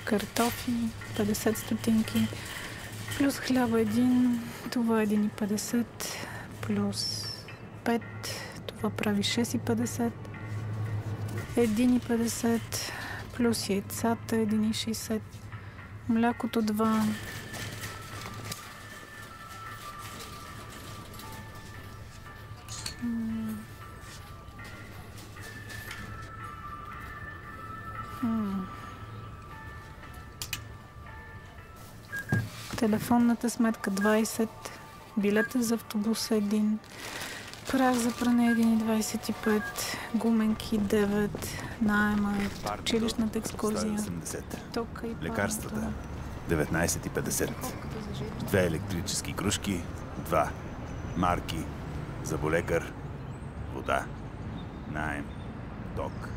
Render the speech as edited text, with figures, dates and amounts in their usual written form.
картофи 50 стотинки, плюс хляба 1, това е 1,50, плюс 5, това прави 6,50, 1,50, плюс яйцата 1,60, млякото 2, телефонната сметка 20, билета за автобуса 1, прах за пране 1,25, гуменки 9, наема, училищната екскурзия, тока и лекарствата 19,50, 2 електрически кружки, 2 марки, заболекар, вода, наем, ток.